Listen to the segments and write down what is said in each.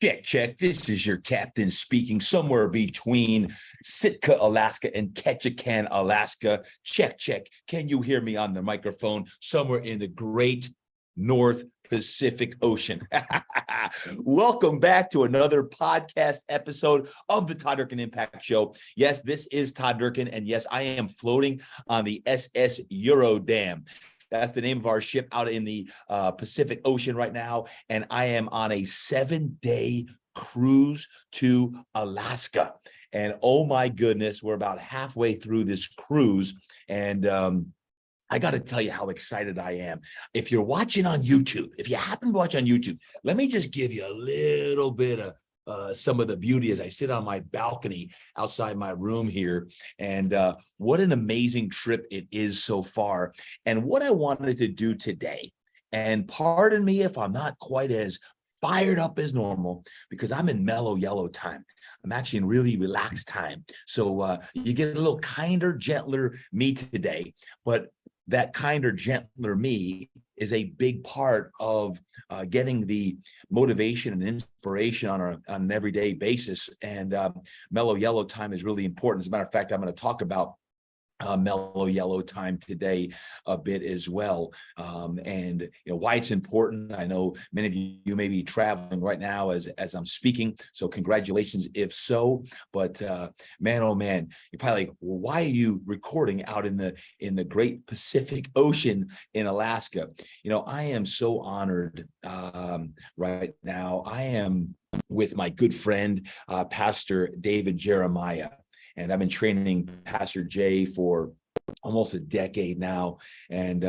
Check, check. This is your captain speaking somewhere between Sitka, Alaska and Ketchikan, Alaska. Check, check. Can you hear me on the microphone somewhere in the great North Pacific Ocean? Welcome back to another podcast episode of the Todd Durkin Impact Show. Yes, this is Todd Durkin, and yes, I am floating on the SS Eurodam. That's the name of our ship out in the Pacific Ocean right now. And I am on a 7-day cruise to Alaska. And oh my goodness, we're about halfway through this cruise. And I got to tell you how excited I am. If you're watching on YouTube, if you happen to watch on YouTube, let me just give you a little bit of some of the beauty as I sit on my balcony outside my room here. And what an amazing trip it is so far. And what I wanted to do today, and pardon me if I'm not quite as fired up as normal, because I'm in mellow yellow time. I'm actually in really relaxed time. So you get a little kinder, gentler me today, but that kinder, gentler me is a big part of getting the motivation and inspiration on an everyday basis. And mellow yellow time is really important. As a matter of fact, I'm going to talk about mellow yellow time today a bit as well, and why it's important. I know many of you may be traveling right now as I'm speaking, so congratulations if so. But man, oh man, you're probably like, well, why are you recording out in the great Pacific Ocean in Alaska? I am so honored right now. I am with my good friend Pastor David Jeremiah. And I've been training Pastor Jay for almost a decade now. And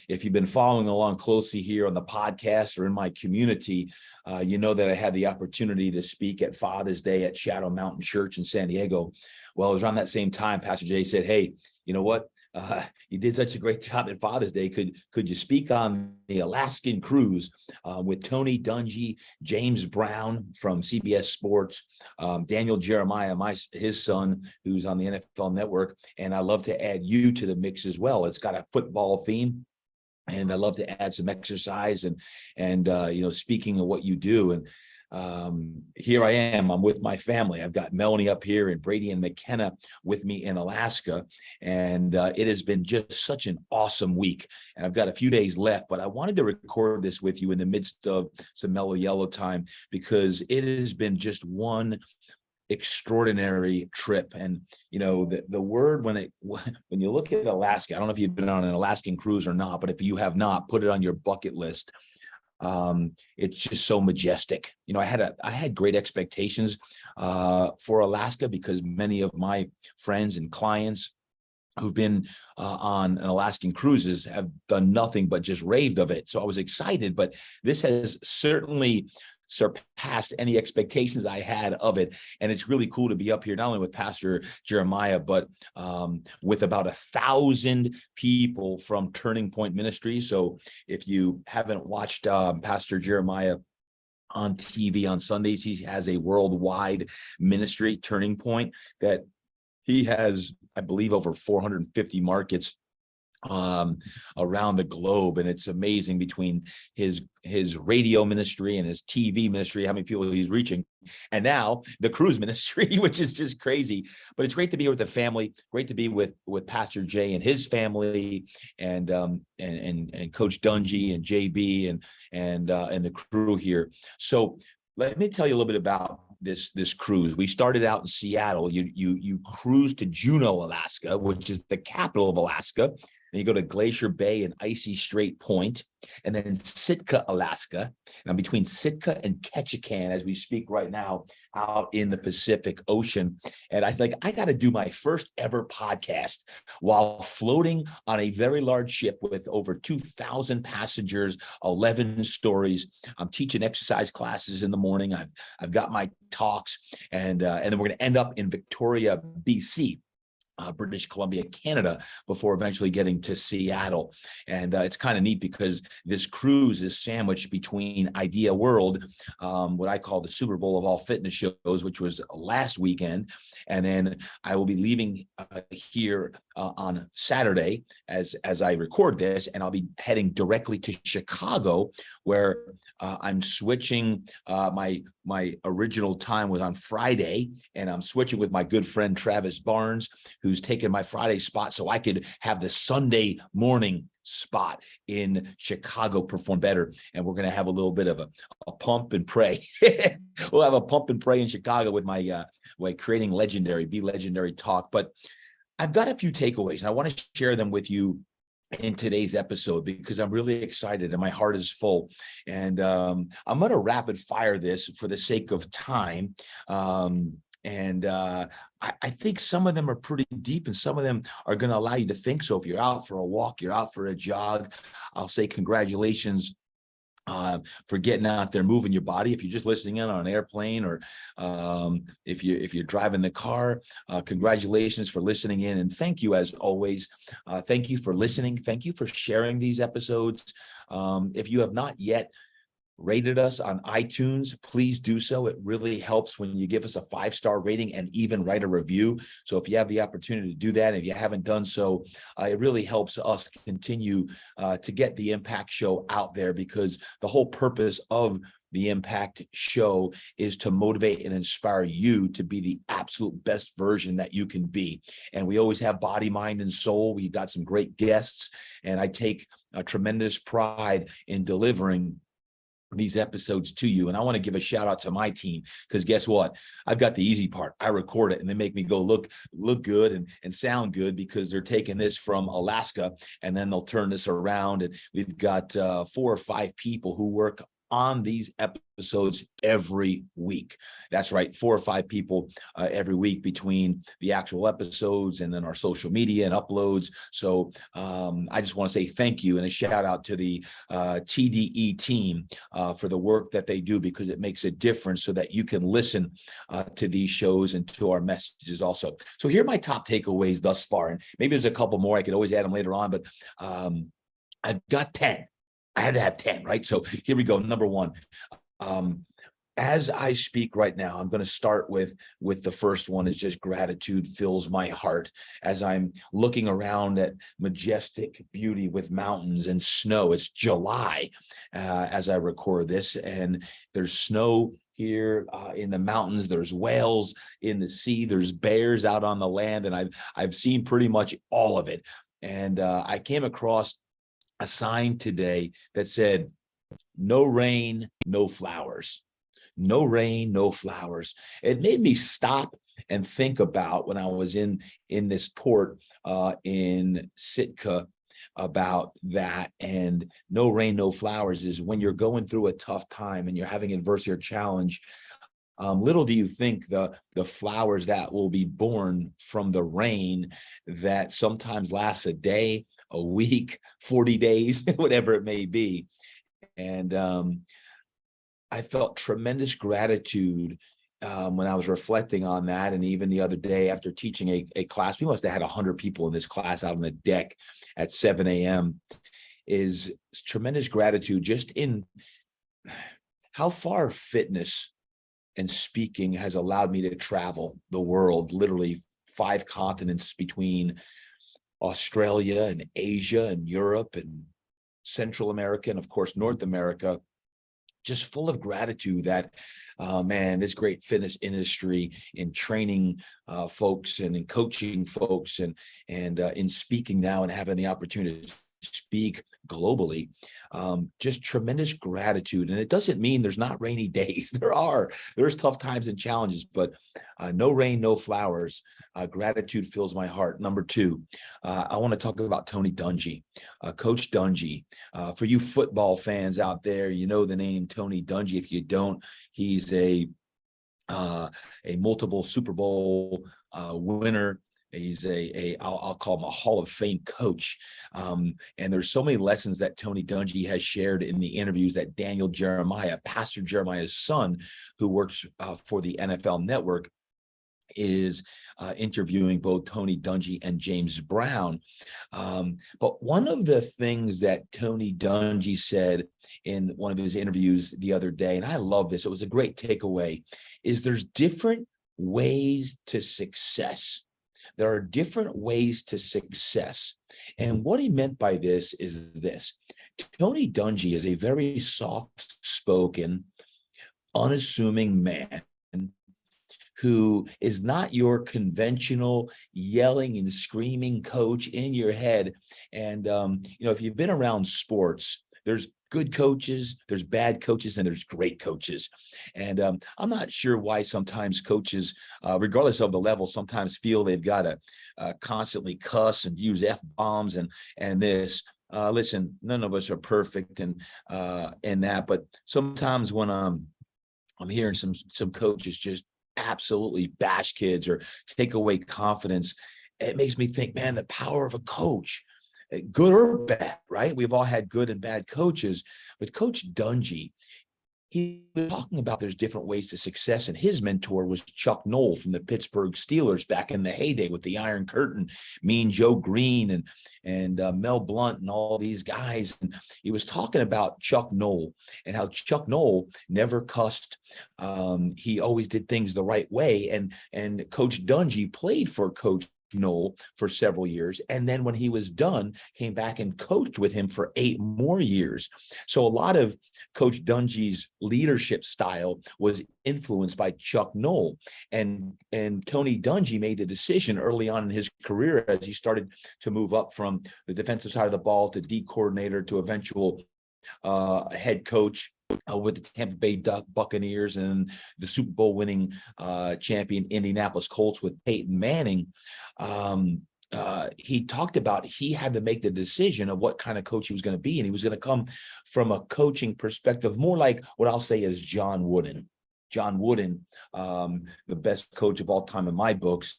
if you've been following along closely here on the podcast or in my community, you know that I had the opportunity to speak at Father's Day at Shadow Mountain Church in San Diego. Well, it was around that same time, Pastor Jay said, hey, you know what? You did such a great job at Father's Day. Could you speak on the Alaskan cruise with Tony Dungy, James Brown from CBS Sports, Daniel Jeremiah, his son, who's on the NFL Network, and I love to add you to the mix as well. It's got a football theme, and I love to add some exercise and speaking of what you do. And here I am. I'm with my family. I've got Melanie up here and Brady and McKenna with me in Alaska. And it has been just such an awesome week. And I've got a few days left, but I wanted to record this with you in the midst of some mellow yellow time, because it has been just one extraordinary trip. And the word, when you look at Alaska, I don't know if you've been on an Alaskan cruise or not, but if you have not, put it on your bucket list. It's just so majestic. I had great expectations for Alaska, because many of my friends and clients who've been on Alaskan cruises have done nothing but just raved of it. So I was excited, but this has certainly surpassed any expectations I had of it. And it's really cool to be up here, not only with Pastor Jeremiah, but with about 1,000 people from Turning Point Ministries. So if you haven't watched Pastor Jeremiah on TV on Sundays, he has a worldwide ministry, Turning Point, that he has, I believe, over 450 markets around the globe. And it's amazing, between his radio ministry and his TV ministry, how many people he's reaching, and now the cruise ministry, which is just crazy. But it's great to be here with the family, great to be with Pastor Jay and his family, and Coach Dungy and JB and the crew here. So let me tell you a little bit about this cruise. We started out in Seattle. You cruise to Juneau, Alaska, which is the capital of Alaska. Then you go to Glacier Bay and Icy Strait Point, and then Sitka, Alaska. And I'm between Sitka and Ketchikan as we speak right now, out in the Pacific Ocean. And I was like, I got to do my first ever podcast while floating on a very large ship with over 2,000 passengers, 11 stories. I'm teaching exercise classes in the morning. I've got my talks, and then we're going to end up in Victoria, BC. British Columbia, Canada, before eventually getting to Seattle. And it's kind of neat, because this cruise is sandwiched between Idea World, what I call the Super Bowl of all fitness shows, which was last weekend. And then I will be leaving here on Saturday as I record this, and I'll be heading directly to Chicago, where I'm switching my my original time was on Friday, and I'm switching with my good friend Travis Barnes, who's taken my Friday spot so I could have the Sunday morning spot in Chicago perform better. And we're going to have a little bit of a pump and pray. We'll have a pump and pray in Chicago with my creating legendary, be legendary talk. But I've got a few takeaways, and I want to share them with you in today's episode because I'm really excited and my heart is full. And I'm going to rapid fire this for the sake of time. I think some of them are pretty deep and some of them are going to allow you to think. So if you're out for a walk, you're out for a jog, I'll say congratulations for getting out there, moving your body. If you're just listening in on an airplane, or if you're driving the car, congratulations for listening in, and thank you as always. Thank you for listening. Thank you for sharing these episodes. If you have not yet rated us on iTunes, please do so. It really helps when you give us a 5-star rating and even write a review. So if you have the opportunity to do that, if you haven't done so, it really helps us continue to get the Impact Show out there, because the whole purpose of the Impact Show is to motivate and inspire you to be the absolute best version that you can be. And we always have body, mind, and soul. We've got some great guests, and I take a tremendous pride in delivering these episodes to you. And I want to give a shout out to my team, because guess what? I've got the easy part. I record it and they make me go look good and sound good, because they're taking this from Alaska and then they'll turn this around. And we've got 4 or 5 people who work on these episodes every week. That's right, 4 or 5 people every week between the actual episodes and then our social media and uploads. So I just want to say thank you and a shout out to the TDE team for the work that they do, because it makes a difference so that you can listen to these shows and to our messages also. So here are my top takeaways thus far, and maybe there's a couple more. I could always add them later on, but I've got 10. I had to have 10, right? So here we go. Number 1, as I speak right now, I'm going to start with the first one, is just gratitude fills my heart as I'm looking around at majestic beauty with mountains and snow. It's July as I record this, and there's snow here in the mountains. There's whales in the sea. There's bears out on the land, and I've seen pretty much all of it. And I came across a sign today that said, "No rain, no flowers." No rain, no flowers. It made me stop and think about when I was in this port in Sitka about that. And no rain, no flowers is when you're going through a tough time and you're having adversity or challenge. Little do you think the flowers that will be born from the rain that sometimes lasts a day, a week, 40 days, whatever it may be. And I felt tremendous gratitude when I was reflecting on that. And even the other day after teaching a class, we must have had 100 people in this class out on the deck at 7 a.m. is tremendous gratitude just in how far fitness and speaking has allowed me to travel the world, literally 5 continents between Australia and Asia and Europe and Central America and of course North America, just full of gratitude that man, this great fitness industry in training folks and in coaching folks and in speaking now and having the opportunity to speak globally, just tremendous gratitude. And it doesn't mean there's not rainy days. There's tough times and challenges, but no rain, no flowers. Gratitude fills my heart. Number 2, I want to talk about Tony Dungy, Coach Dungy. For you football fans out there, you know the name Tony Dungy. If you don't, he's a multiple Super Bowl winner. He's I'll call him a Hall of Fame coach. And there's so many lessons that Tony Dungy has shared in the interviews that Daniel Jeremiah, Pastor Jeremiah's son, who works for the NFL Network, is interviewing both Tony Dungy and James Brown. But one of the things that Tony Dungy said in one of his interviews the other day, and I love this, it was a great takeaway, is there's different ways to success. There are different ways to success. And what he meant by this is this. Tony Dungy is a very soft-spoken, unassuming man who is not your conventional yelling and screaming coach in your head. And, if you've been around sports, there's good coaches, there's bad coaches, and there's great coaches. And I'm not sure why sometimes coaches, regardless of the level, sometimes feel they've got to constantly cuss and use F-bombs and this. Listen, none of us are perfect and that, but sometimes when I'm hearing some coaches just absolutely bash kids or take away confidence, it makes me think, man, the power of a coach, good or bad, right? We've all had good and bad coaches, but Coach Dungy, he was talking about there's different ways to success, and his mentor was Chuck Noll from the Pittsburgh Steelers back in the heyday with the Iron Curtain, Mean Joe Green and Mel Blount and all these guys. And he was talking about Chuck Noll and how Chuck Noll never cussed. He always did things the right way. And Coach Dungy played for Coach Noll for several years, and then when he was done, came back and coached with him for 8 more years. So a lot of Coach Dungy's leadership style was influenced by Chuck Noll, and Tony Dungy made the decision early on in his career as he started to move up from the defensive side of the ball to D coordinator to eventual head coach with the Tampa Bay Buccaneers and the Super Bowl winning champion Indianapolis Colts with Peyton Manning. He talked about he had to make the decision of what kind of coach he was going to be, and he was going to come from a coaching perspective, more like what I'll say is John Wooden. John Wooden, the best coach of all time in my books,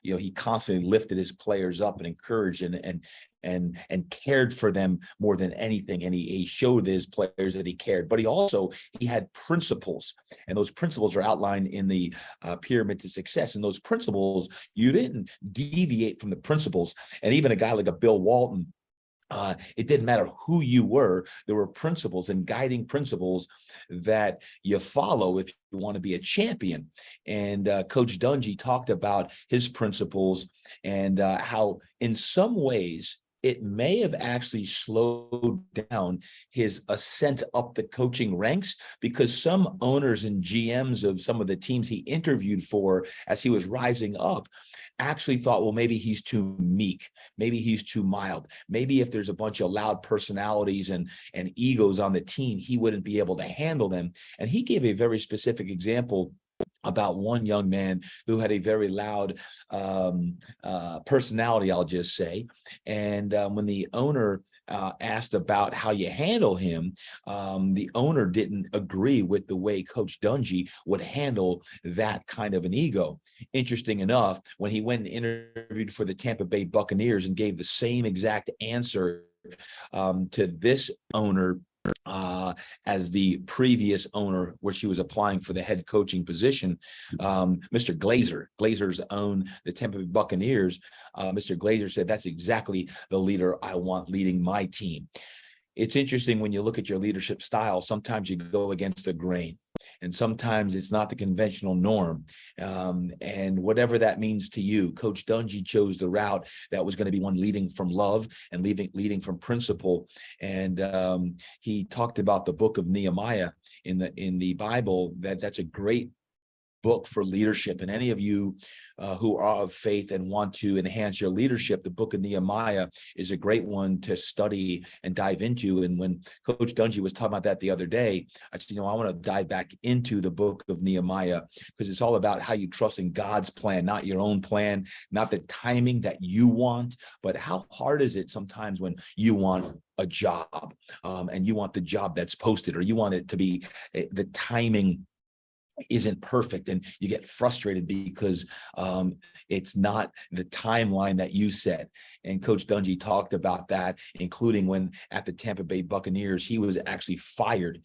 he constantly lifted his players up and encouraged and cared for them more than anything. And he showed his players that he cared, but he had principles, and those principles are outlined in the pyramid to success. And those principles, you didn't deviate from the principles. And even a guy like a Bill Walton, it didn't matter who you were. There were principles and guiding principles that you follow if you want to be a champion. And Coach Dungy talked about his principles and how in some ways it may have actually slowed down his ascent up the coaching ranks, because some owners and GMs of some of the teams he interviewed for as he was rising up actually thought, well, maybe he's too meek. Maybe he's too mild. Maybe if there's a bunch of loud personalities and egos on the team, he wouldn't be able to handle them. And he gave a very specific example about one young man who had a very loud personality, I'll just say. And when the owner asked about how you handle him, the owner didn't agree with the way Coach Dungy would handle that kind of an ego. Interesting enough, when he went and interviewed for the Tampa Bay Buccaneers and gave the same exact answer to this owner as the previous owner, which he was applying for the head coaching position, Mr. Glazer's owned the Tampa Bay Buccaneers. Mr. Glazer said, that's exactly the leader I want leading my team. It's interesting when you look at your leadership style, sometimes you go against the grain, and sometimes it's not the conventional norm. And whatever that means to you, Coach Dungy chose the route that was going to be one leading from love and leading from principle. And he talked about the book of Nehemiah in the Bible. That's a great book for leadership. And any of you who are of faith and want to enhance your leadership, the book of Nehemiah is a great one to study and dive into. And when Coach Dungy was talking about that the other day, I said, I want to dive back into the book of Nehemiah, because it's all about how you trust in God's plan, not your own plan, not the timing that you want, but how hard is it sometimes when you want a job and you want the job that's posted, or you want it to be the timing isn't perfect, and you get frustrated because it's not the timeline that you set. And Coach Dungy talked about that, including when at the Tampa Bay Buccaneers, he was actually fired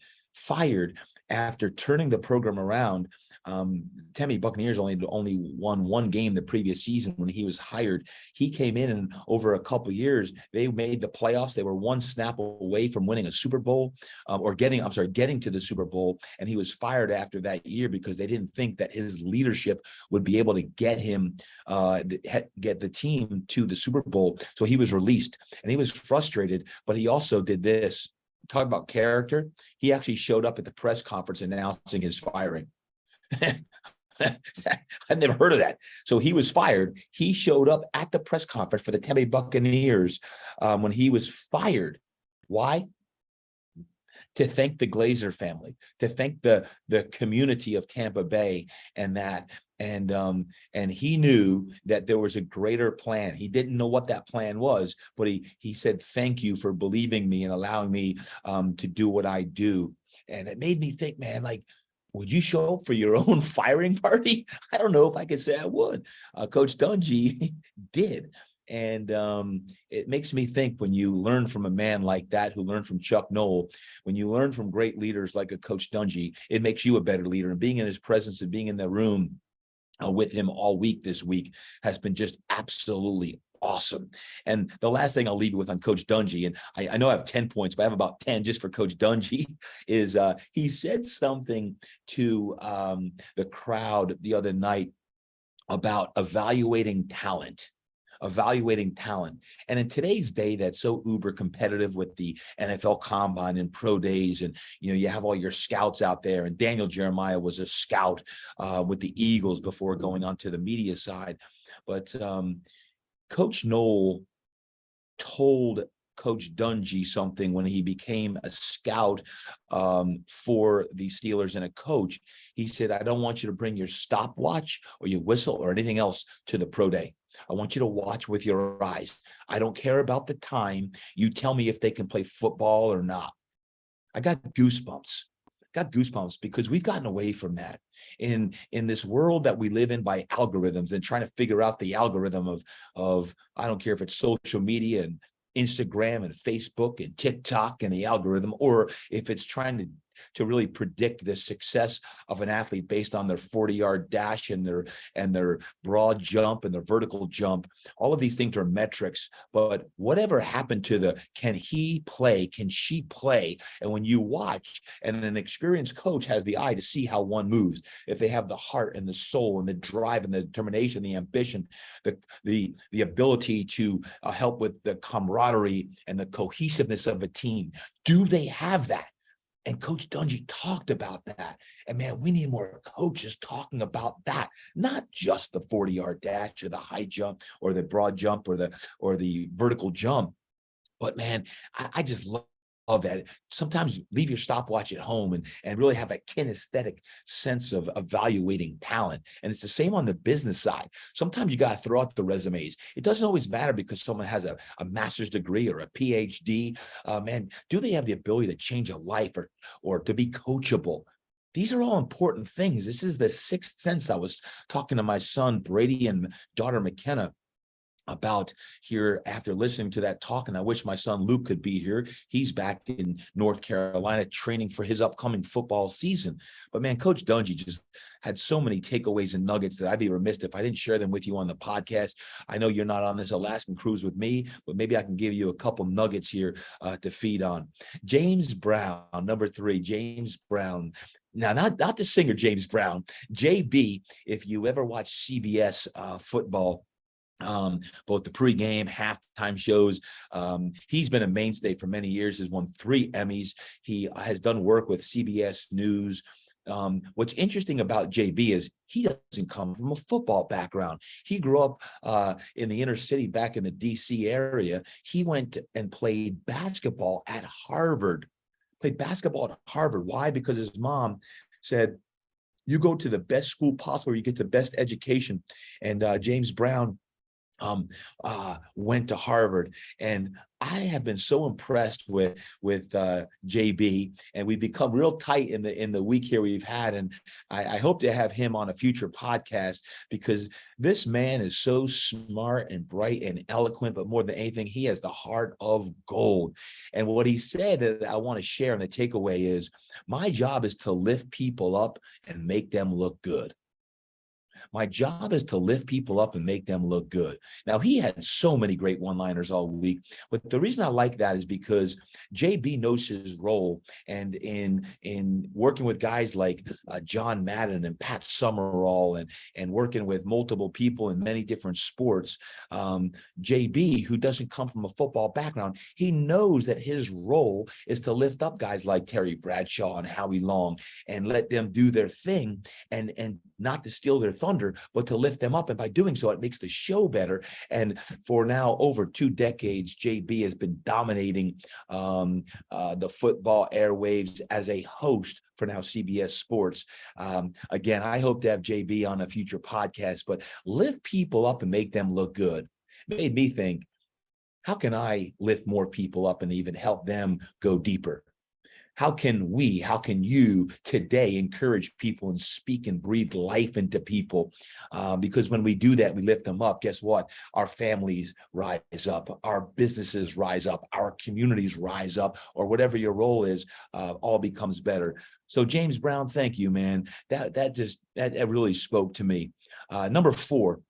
after turning the program around. Tampa Bay Buccaneers only won one game the previous season when he was hired. He came in, and over a couple of years, they made the playoffs. They were one snap away from winning a Super Bowl, getting to the Super Bowl. And he was fired after that year because they didn't think that his leadership would be able to get the team to the Super Bowl. So he was released, and he was frustrated, but he also did this. talk about character. He actually showed up at the press conference announcing his firing. I've never heard of that. So he was fired. He showed up at the press conference for the Tampa Bay Buccaneers when he was fired. Why? To thank the Glazer family, to thank the community of Tampa Bay, and that. And he knew that there was a greater plan. He didn't know what that plan was, but he said, thank you for believing me and allowing me to do what I do. And it made me think, man, like, would you show up for your own firing party? I don't know if I could say I would. Coach Dungy did. And it makes me think, when you learn from a man like that, who learned from Chuck Noll, when you learn from great leaders like a Coach Dungy, it makes you a better leader. And being in his presence and being in the room with him all week this week has been just absolutely awesome. And the last thing I'll leave you with on Coach Dungy, and I know I have 10 points, but I have about 10 just for Coach Dungy, is he said something to the crowd the other night about evaluating talent. And in today's day that's so uber competitive with the NFL Combine and pro days, and you have all your scouts out there, and Daniel Jeremiah was a scout with the Eagles before going on to the media side. But Coach Noll told Coach Dungy something when he became a scout for the Steelers and a coach. He said, I don't want you to bring your stopwatch or your whistle or anything else to the pro day. I want you to watch with your eyes. I don't care about the time. You tell me if they can play football or not. I got goosebumps. Because we've gotten away from that in this world that we live in by algorithms, and trying to figure out the algorithm of I don't care if it's social media and Instagram and Facebook and TikTok and the algorithm, or if it's trying to really predict the success of an athlete based on their 40-yard dash and their broad jump and their vertical jump. All of these things are metrics, but whatever happened to can he play, can she play? And when you watch, and an experienced coach has the eye to see how one moves, if they have the heart and the soul and the drive and the determination, the ambition, the ability to help with the camaraderie and the cohesiveness of a team, do they have that? And Coach Dungy talked about that. And man, we need more coaches talking about that, not just the 40-yard dash or the high jump or the broad jump or the vertical jump. But man, I just love that. Sometimes leave your stopwatch at home and really have a kinesthetic sense of evaluating talent. And it's the same on the business side. Sometimes you got to throw out the resumes. It doesn't always matter because someone has a master's degree or a PhD. Man, do they have the ability to change a life or to be coachable? These are all important things. This is the sixth sense I was talking to my son Brady and daughter McKenna about here after listening to that talk. And I wish my son Luke could be here. He's back in North Carolina training for his upcoming football season. But man, Coach Dungy just had so many takeaways and nuggets that I'd be remiss if I didn't share them with you on the podcast. I know you're not on this Alaskan cruise with me, but maybe I can give you a couple nuggets here to feed on. James Brown, number 3, James Brown. Now, not the singer James Brown, JB, if you ever watch CBS football, both the pregame, halftime shows. He's been a mainstay for many years, has won 3 Emmys. He has done work with CBS News. What's interesting about JB is he doesn't come from a football background. He grew up in the inner city back in the DC area. He went and played basketball at Harvard. Why? Because his mom said, you go to the best school possible, you get the best education. And James Brown went to Harvard, and I have been so impressed with JB, and we've become real tight in the week here we've had, and I hope to have him on a future podcast, because this man is so smart and bright and eloquent, but more than anything, he has the heart of gold. And what he said that I want to share, and the takeaway is, my job is to lift people up and make them look good. My job is to lift people up and make them look good. Now, he had so many great one-liners all week, but the reason I like that is because JB knows his role, and in working with guys like John Madden and Pat Summerall, and working with multiple people in many different sports, JB, who doesn't come from a football background, he knows that his role is to lift up guys like Terry Bradshaw and Howie Long and let them do their thing, and not to steal their thunder, but to lift them up. And by doing so, it makes the show better. And for now over 2 decades, JB has been dominating the football airwaves as a host for now CBS Sports. Again, I hope to have JB on a future podcast, but lift people up and make them look good. Made me think, how can I lift more people up and even help them go deeper? How can you today encourage people and speak and breathe life into people? Because when we do that, we lift them up. Guess what? Our families rise up, our businesses rise up, our communities rise up, or whatever your role is, all becomes better. So James Brown, thank you, man. That really spoke to me. Number 4.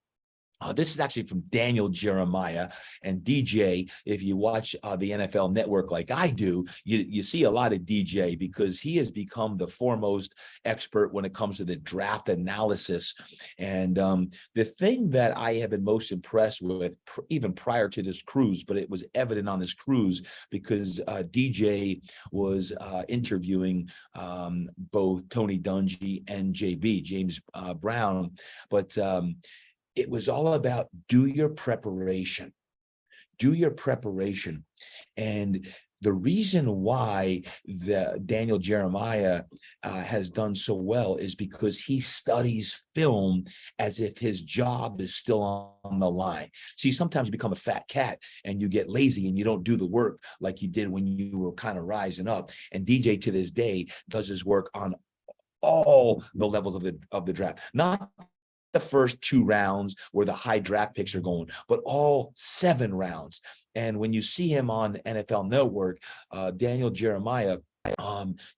This is actually from Daniel Jeremiah. And DJ, if you watch the NFL Network like I do, you see a lot of DJ, because he has become the foremost expert when it comes to the draft analysis. And the thing that I have been most impressed with, even prior to this cruise, but it was evident on this cruise because DJ was interviewing both Tony Dungy and JB, James Brown. But it was all about do your preparation. And the reason why the Daniel Jeremiah has done so well is because he studies film as if his job is still on the line. See, sometimes you become a fat cat and you get lazy and you don't do the work like you did when you were kind of rising up. And DJ to this day does his work on all the levels of the draft, not the first 2 rounds where the high draft picks are going, but all 7 rounds. And when you see him on NFL Network, Daniel Jeremiah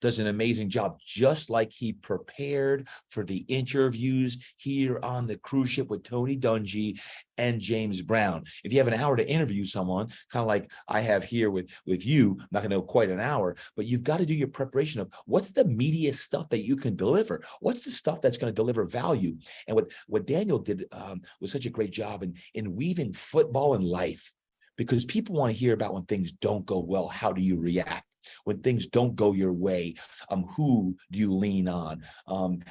does an amazing job, just like he prepared for the interviews here on the cruise ship with Tony Dungy and James Brown. If you have an hour to interview someone, kind of like I have here with you, I'm not going to know quite an hour, but you've got to do your preparation of what's the media stuff that you can deliver. What's the stuff that's going to deliver value? And what Daniel did was such a great job in weaving football and life, because people want to hear about when things don't go well. How do you react? When things don't go your way, who do you lean on?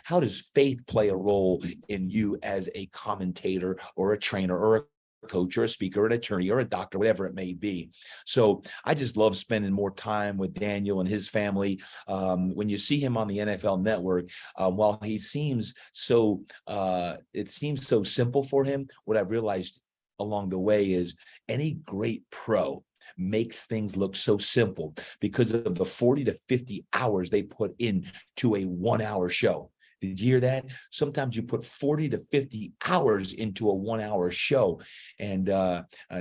How does faith play a role in you as a commentator or a trainer or a coach or a speaker or an attorney or a doctor, whatever it may be? So I just love spending more time with Daniel and his family. When you see him on the NFL Network, while he seems so, it seems so simple for him, what I've realized along the way is any great pro makes things look so simple because of the 40 to 50 hours they put into a 1-hour show. Did you hear that? Sometimes you put 40 to 50 hours into a 1-hour show. And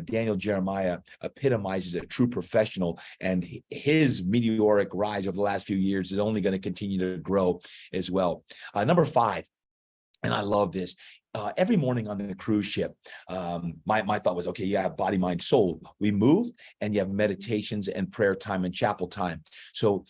Daniel Jeremiah epitomizes a true professional, and his meteoric rise over the last few years is only going to continue to grow as well. Number 5, and I love this. Every morning on the cruise ship, my thought was, okay, you have body, mind, soul. We move, and you have meditations and prayer time and chapel time. So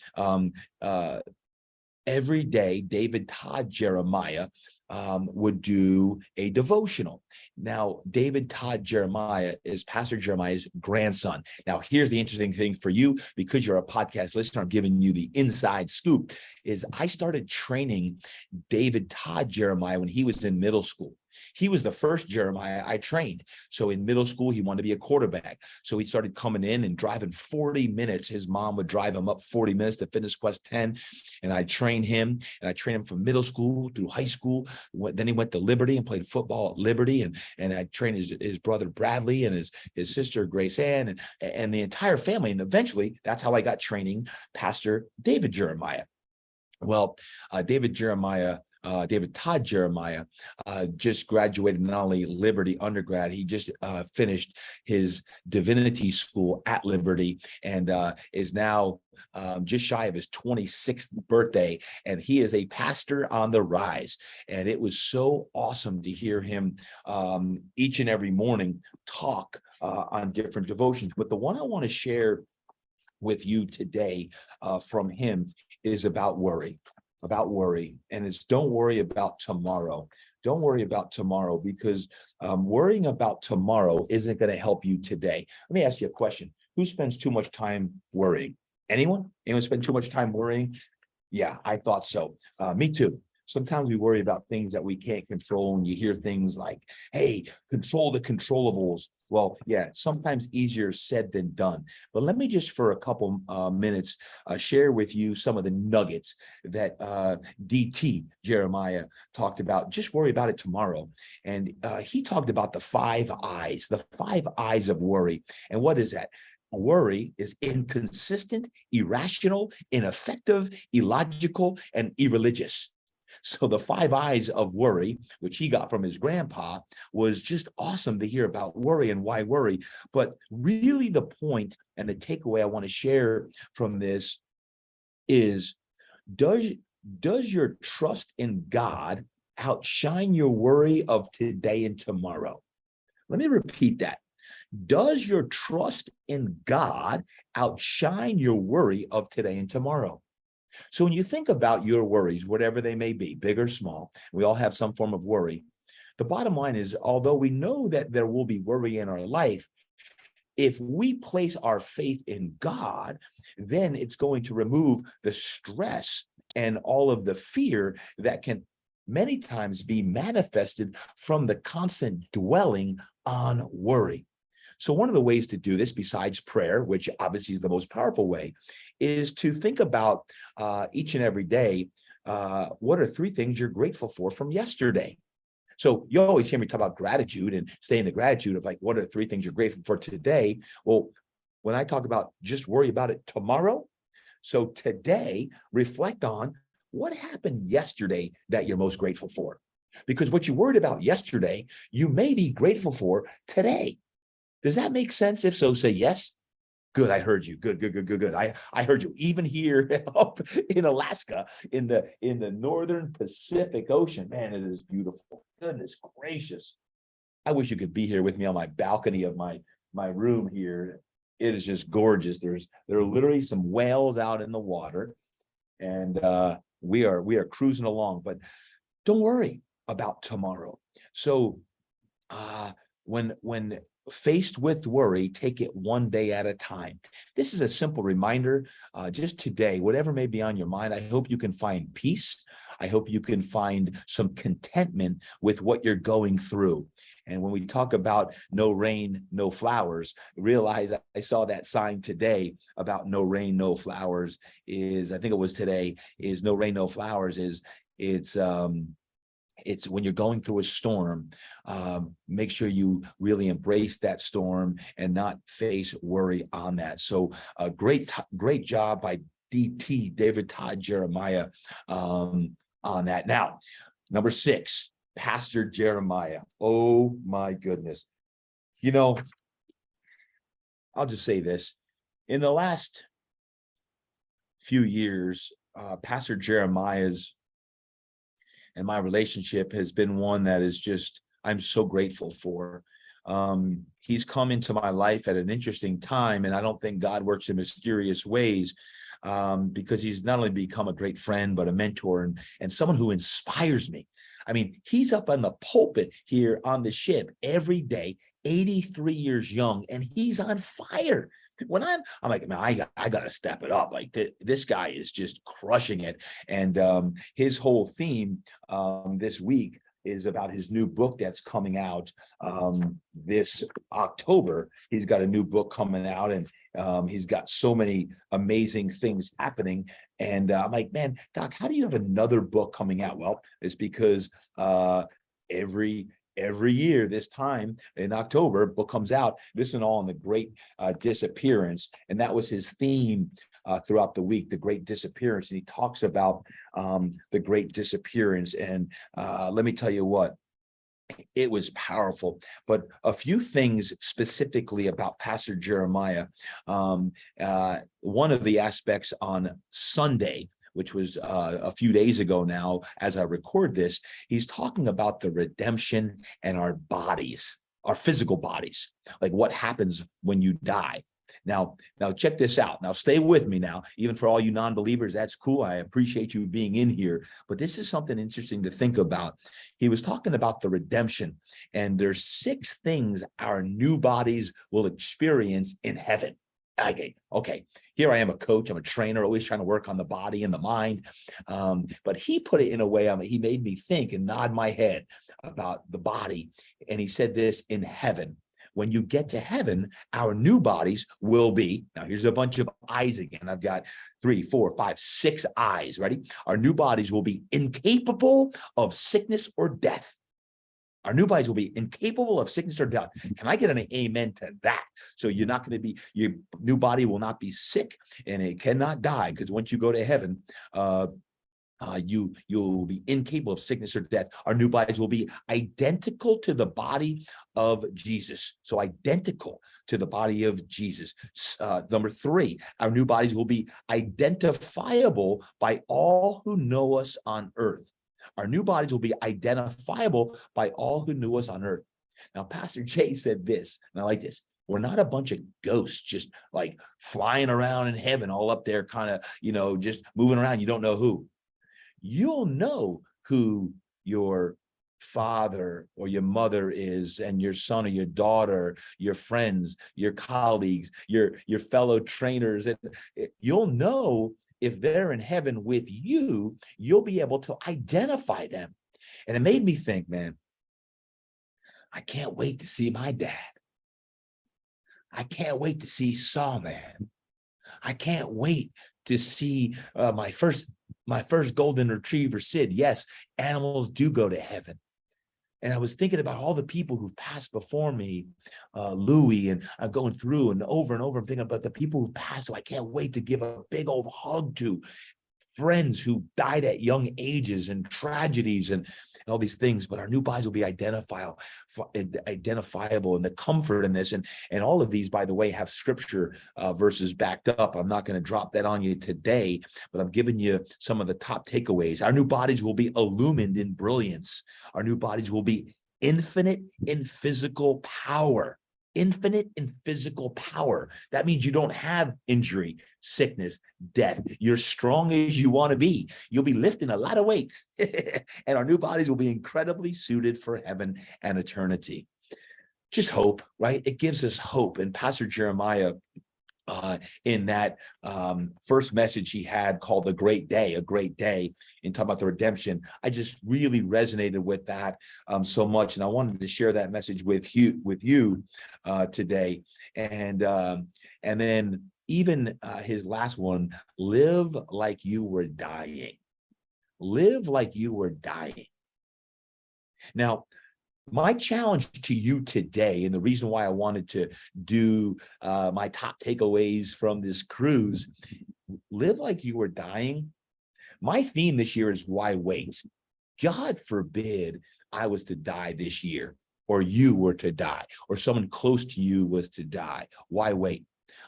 every day, David Todd Jeremiah would do a devotional. Now, David Todd Jeremiah is Pastor Jeremiah's grandson. Now, here's the interesting thing for you, because you're a podcast listener, I'm giving you the inside scoop, is I started training David Todd Jeremiah when he was in middle school. He was the first Jeremiah I trained. So in middle school, he wanted to be a quarterback. So he started coming in and driving 40 minutes. His mom would drive him up 40 minutes to Fitness Quest 10. And I trained him, from middle school through high school. Then he went to Liberty and played football at Liberty. And I trained his brother Bradley and his sister Grace Ann and the entire family. And eventually, that's how I got training Pastor David Jeremiah. Well, David Jeremiah David Todd Jeremiah, just graduated not only Liberty undergrad, he just finished his divinity school at Liberty and is now just shy of his 26th birthday. And he is a pastor on the rise. And it was so awesome to hear him each and every morning talk on different devotions. But the one I want to share with you today from him is about worry. And it's don't worry about tomorrow. Don't worry about tomorrow, because worrying about tomorrow isn't going to help you today. Let me ask you a question. Who spends too much time worrying? Anyone spend too much time worrying? Yeah, I thought so. Me too. Sometimes we worry about things that we can't control, and you hear things like, hey, control the controllables. Well, yeah, sometimes easier said than done. But let me just for a couple minutes share with you some of the nuggets that DT Jeremiah talked about. Just worry about it tomorrow. And he talked about the 5 eyes of worry. And what is that? Worry is inconsistent, irrational, ineffective, illogical, and irreligious. So the 5 eyes of worry, which he got from his grandpa, was just awesome to hear about worry and why worry. But really the point and the takeaway I want to share from this is, does your trust in God outshine your worry of today and tomorrow? Let me repeat that. Does your trust in God outshine your worry of today and tomorrow? So when you think about your worries, whatever they may be, big or small, we all have some form of worry. The bottom line is, although we know that there will be worry in our life, if we place our faith in God, then it's going to remove the stress and all of the fear that can many times be manifested from the constant dwelling on worry. So one of the ways to do this, besides prayer, which obviously is the most powerful way, is to think about each and every day, what are 3 things you're grateful for from yesterday? So you always hear me talk about gratitude and stay in the gratitude of like, what are 3 things you're grateful for today? Well, when I talk about just worry about it tomorrow, so today, reflect on what happened yesterday that you're most grateful for. Because what you worried about yesterday, you may be grateful for today. Does that make sense? If so, say yes. Good, I heard you. Good. I heard you. Even here up in Alaska, in the northern Pacific Ocean, man, it is beautiful. Goodness gracious! I wish you could be here with me on my balcony of my room here. It is just gorgeous. There are literally some whales out in the water, and we are cruising along. But don't worry about tomorrow. So when faced with worry, take it one day at a time. This is a simple reminder, just today, whatever may be on your mind, I hope you can find peace. I hope you can find some contentment with what you're going through. And when we talk about no rain, no flowers, realize I saw that sign today about no rain, no flowers is, I think it was today, is no rain, no flowers is, it's when you're going through a storm, make sure you really embrace that storm and not face worry on that. So great job by DT, David Todd Jeremiah, on that. Now, number 6, Pastor Jeremiah. Oh my goodness. You know, I'll just say this. In the last few years, Pastor Jeremiah's and my relationship has been one that is just, I'm so grateful for. He's come into my life at an interesting time, and I don't think God works in mysterious ways, because he's not only become a great friend, but a mentor and someone who inspires me. I mean, he's up on the pulpit here on the ship every day, 83 years young, and he's on fire. When I'm like, man, I got to step it up. Like this guy is just crushing it. And his whole theme this week is about his new book that's coming out this October. He's got a new book coming out, and he's got so many amazing things happening. And I'm like, man, Doc, how do you have another book coming out? Well, it's because every year, this time in October, book comes out. This one all on the great disappearance, and that was his theme throughout the week, the Great Disappearance, and he talks about the Great Disappearance. And let me tell you what, it was powerful. But a few things specifically about Pastor Jeremiah. One of the aspects on Sunday, which was a few days ago now, as I record this, he's talking about the redemption and our bodies, our physical bodies, like what happens when you die. Now check this out. Now stay with me now, even for all you non-believers, that's cool. I appreciate you being in here, but this is something interesting to think about. He was talking about the redemption, and there's 6 things our new bodies will experience in heaven. Okay, here I am, a coach, I'm a trainer, always trying to work on the body and the mind. But he put it in a way, he made me think and nod my head about the body. And he said this: in heaven, when you get to heaven, our new bodies will be, now here's a bunch of eyes again. I've got 3, 4, 5, 6 eyes. Ready? Our new bodies will be incapable of sickness or death. Our new bodies will be incapable of sickness or death. Can I get an amen to that? So you're not going to be, your new body will not be sick, and it cannot die, because once you go to heaven, you'll be incapable of sickness or death. Our new bodies will be identical to the body of Jesus. So identical to the body of Jesus. Number 3, our new bodies will be identifiable by all who know us on earth. Our new bodies will be identifiable by all who knew us on earth. Now, Pastor Jay said this, and I like this: we're not a bunch of ghosts just like flying around in heaven, all up there, kind of, just moving around. You don't know who. You'll know who your father or your mother is, and your son or your daughter, your friends, your colleagues, your fellow trainers. And you'll know if they're in heaven with you. You'll be able to identify them. And it made me think, man, I can't wait to see my dad. I can't wait to see Saw Man. I can't wait to see my first golden retriever, Sid. Yes, animals do go to heaven. And I was thinking about all the people who've passed before me, Louie, and I'm going through and over, I'm thinking about the people who've passed, who I can't wait to give a big old hug to. Friends who died at young ages, and tragedies and all these things, but our new bodies will be identifiable, and the comfort in this. And all of these, by the way, have scripture verses backed up. I'm not going to drop that on you today, but I'm giving you some of the top takeaways. Our new bodies will be illumined in brilliance. Our new bodies will be infinite in physical power. Infinite in physical power. That means you don't have injury, sickness, death. You're strong as you want to be. You'll be lifting a lot of weights. And our new bodies will be incredibly suited for heaven and eternity. Just hope, right? It gives us hope. And Pastor Jeremiah, in that first message he had called a great day, and talking about the redemption, I just really resonated with that so much, and I wanted to share that message with you today. And then even his last one: live like you were dying. Live like you were dying. Now, my challenge to you today, and the reason why I wanted to do my top takeaways from this cruise: live like you were dying. My theme this year is, why wait? God forbid I was to die this year, or you were to die, or someone close to you was to die. Why wait?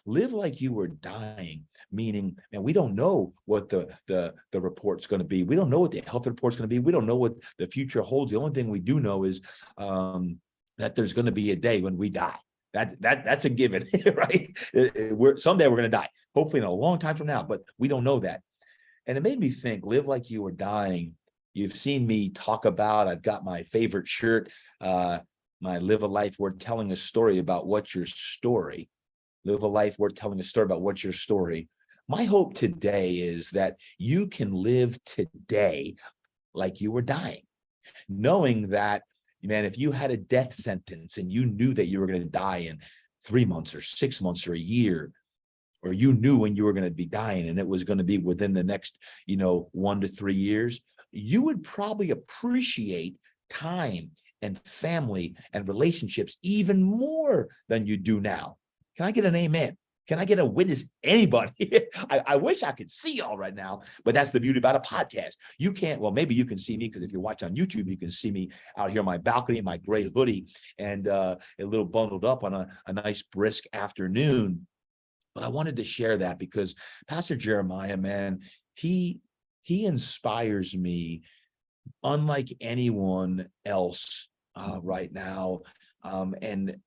Live like you were dying, meaning, and we don't know what the report's going to be. We don't know what the health report's going to be. We don't know what the future holds. The only thing we do know is that there's going to be a day when we die. That's a given, right? Someday we're going to die, hopefully in a long time from now, but we don't know that. And it made me think, live like you were dying. You've seen me talk about, I've got my favorite shirt, my Live a Life Worth Telling a Story About What's Your Story. Live a life worth telling a story about what's your story. My hope today is that you can live today like you were dying, knowing that, man, if you had a death sentence and you knew that you were going to die in 3 months or 6 months or a year, or you knew when you were going to be dying and it was going to be within the next, 1 to 3 years, you would probably appreciate time and family and relationships even more than you do now. Can I get an amen? Can I get a witness? Anybody? I wish I could see y'all right now, but that's the beauty about a podcast. You can't, well, maybe you can see me because if you watch on YouTube, you can see me out here on my balcony in my gray hoodie and a little bundled up on a nice brisk afternoon. But I wanted to share that because Pastor Jeremiah, man, he inspires me unlike anyone else right now. And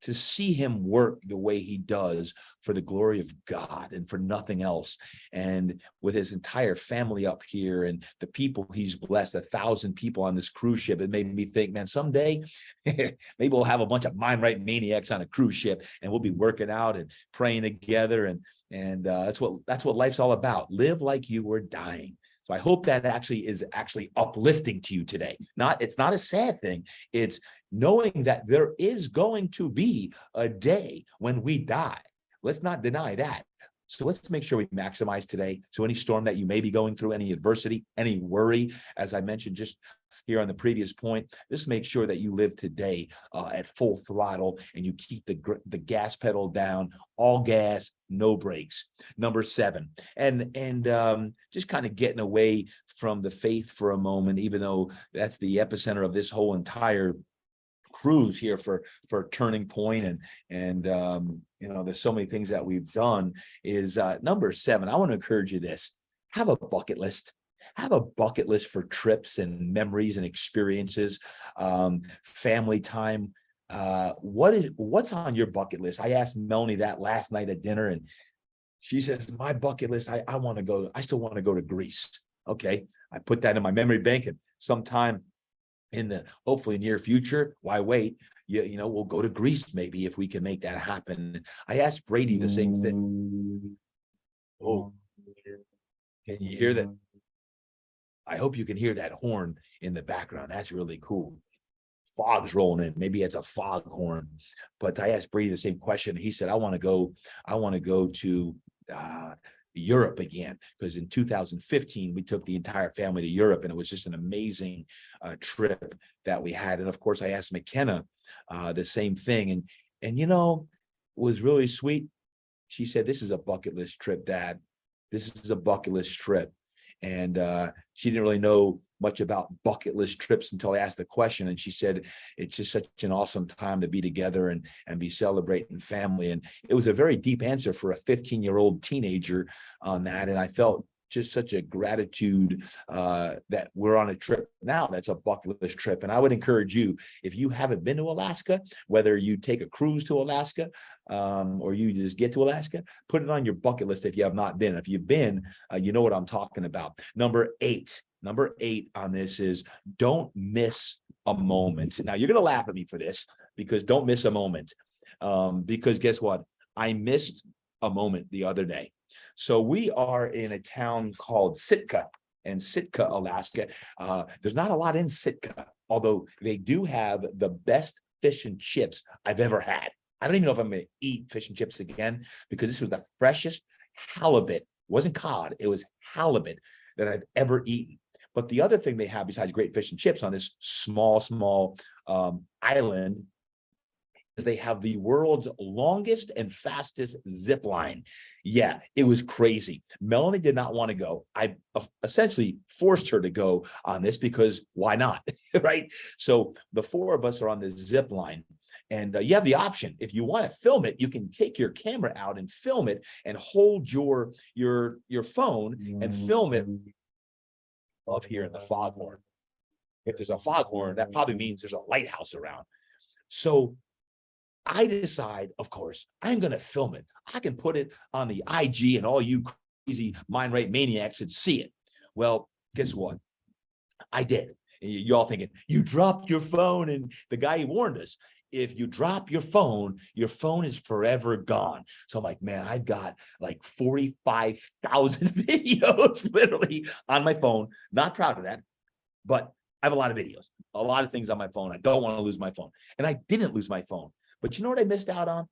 to see him work the way he does for the glory of God and for nothing else. And with his entire family up here and the people he's blessed, 1,000 people on this cruise ship, it made me think, man, someday maybe we'll have a bunch of mind right maniacs on a cruise ship and we'll be working out and praying together. And that's what life's all about. Live like you were dying. So I hope that is uplifting to you today. It's not a sad thing. It's knowing that there is going to be a day when we die. Let's not deny that. So let's make sure we maximize today. So any storm that you may be going through, any adversity, any worry, as I mentioned just here on the previous point, just make sure that you live today at full throttle and you keep the gas pedal down, all gas, no brakes. Number 7, and just kind of getting away from the faith for a moment, even though that's the epicenter of this whole entire cruise here for Turning Point, and there's so many things that we've done. Is number 7, I want to encourage you this: have a bucket list. Have a bucket list for trips and memories and experiences, family time. What's on your bucket list? I asked Melanie that last night at dinner, and she says, my bucket list, I want to go, I still want to go to Greece. Okay, I put that in my memory bank, and sometime in the hopefully near future, why wait? We'll go to Greece maybe if we can make that happen. I asked Brady the same thing. Oh, can you hear that? I hope you can hear that horn in the background. That's really cool. Fog's rolling in. Maybe it's a fog horn. But I asked Brady the same question. He said, I want to go to Europe again, because in 2015 we took the entire family to Europe, and it was just an amazing trip that we had. And of course, I asked McKenna the same thing, and it was really sweet. She said, "This is a bucket list trip, Dad. This is a bucket list trip." And she didn't really know much about bucket list trips until I asked the question. And she said, it's just such an awesome time to be together and be celebrating family. And it was a very deep answer for a 15-year-old teenager on that. And I felt just such a gratitude that we're on a trip now that's a bucket list trip. And I would encourage you, if you haven't been to Alaska, whether you take a cruise to Alaska or you just get to Alaska, put it on your bucket list if you have not been. If you've been, you know what I'm talking about. Number eight on this is don't miss a moment. Now, you're going to laugh at me for this, because don't miss a moment. Because guess what? I missed a moment the other day. So we are in a town called Sitka, Alaska. There's not a lot in Sitka, although they do have the best fish and chips I've ever had. I don't even know if I'm going to eat fish and chips again, because this was the freshest halibut. It wasn't cod, it was halibut that I've ever eaten. But the other thing they have besides great fish and chips on this small island is they have the world's longest and fastest zip line. Yeah, it was crazy. Melanie did not want to go. I essentially forced her to go on this because why not, right? So the 4 of us are on this zip line. And you have the option, if you want to film it, you can take your camera out and film it and hold your phone and film it up here in the foghorn. If there's a foghorn, that probably means there's a lighthouse around. So I decide, of course, I'm going to film it. I can put it on the IG and all you crazy mind right maniacs would see it. Well, guess what? I did. You all thinking, you dropped your phone, and the guy warned us. If you drop your phone is forever gone. So I'm like, man, I've got like 45,000 videos literally on my phone. Not proud of that, but I have a lot of videos, a lot of things on my phone. I don't want to lose my phone. And I didn't lose my phone. But you know what I missed out on?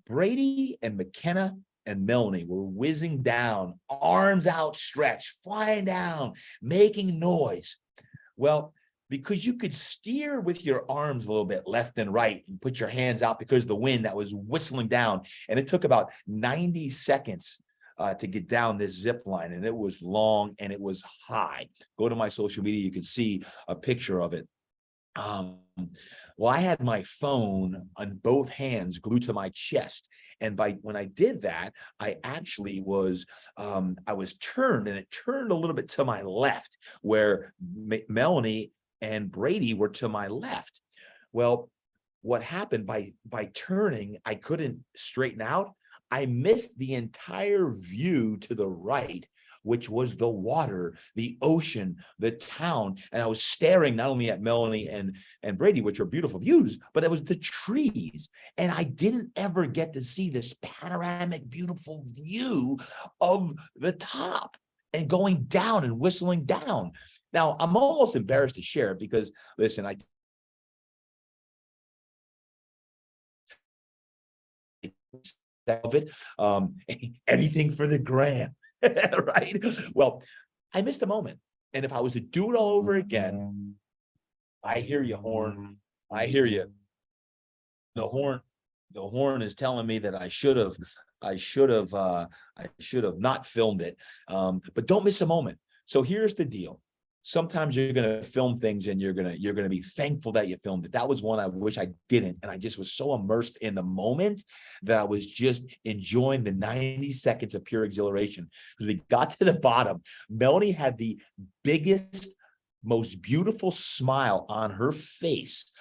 Brady and McKenna and Melanie were whizzing down, arms outstretched, flying down, making noise. Well, because you could steer with your arms a little bit left and right and put your hands out because of the wind that was whistling down. And it took about 90 seconds to get down this zip line, and it was long and it was high. Go to my social media, you can see a picture of it. Well, I had my phone on both hands glued to my chest. And when I did that, I actually was, I was turned, and it turned a little bit to my left, where Melanie and Brady were to my left. Well, what happened by turning, I couldn't straighten out. I missed the entire view to the right, which was the water, the ocean, the town. And I was staring not only at Melanie and Brady, which are beautiful views, but it was the trees. And I didn't ever get to see this panoramic, beautiful view of the top and going down and whistling down. Now, I'm almost embarrassed to share it because, listen, of it, anything for the gram. Right? Well, I missed a moment. And if I was to do it all over again, I hear you, horn. I hear you. The horn is telling me that I should have not filmed it. But don't miss a moment. So here's the deal. Sometimes you're going to film things and you're going to be thankful that you filmed it. That was one I wish I didn't. And I just was so immersed in the moment that I was just enjoying the 90 seconds of pure exhilaration. Because we got to the bottom, Melanie had the biggest, most beautiful smile on her face.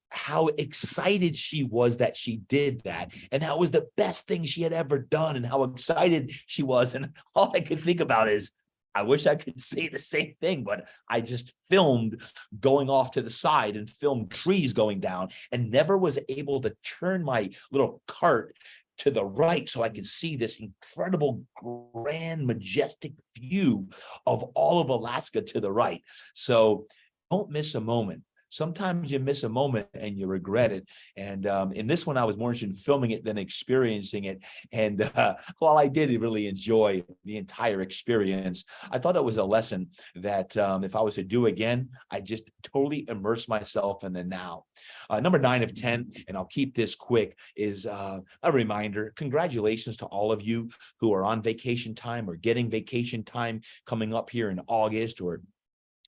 How excited she was that she did that. And that was the best thing she had ever done, and how excited she was. And all I could think about is, I wish I could say the same thing, but I just filmed going off to the side and filmed trees going down, and never was able to turn my little cart to the right so I could see this incredible, grand, majestic view of all of Alaska to the right. So don't miss a moment. Sometimes you miss a moment and you regret it. And in this one, I was more interested in filming it than experiencing it. And while I did really enjoy the entire experience, I thought it was a lesson that if I was to do again, I just totally immerse myself in the now. Number 9 of 10, and I'll keep this quick, is a reminder. Congratulations to all of you who are on vacation time or getting vacation time coming up here in August, or